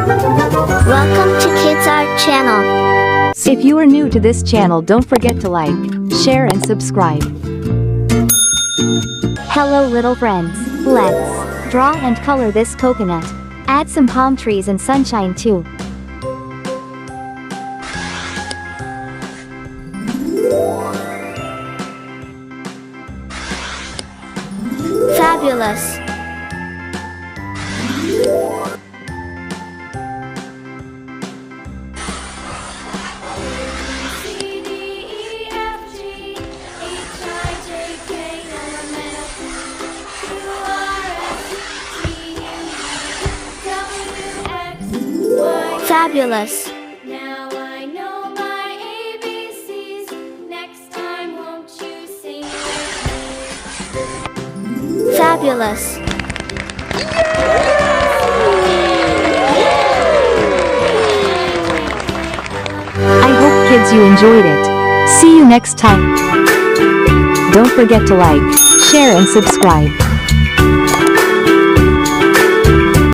Welcome to Kids Art Channel. If you are new to this channel, don't forget to like, share and subscribe. Hello little friends, let's draw and color this coconut. Add some palm trees and sunshine too. Fabulous. Fabulous. Now I know my ABCs. Next time won't you sing with me? Fabulous. I hope kids you enjoyed it. See you next time. Don't forget to like, share and subscribe.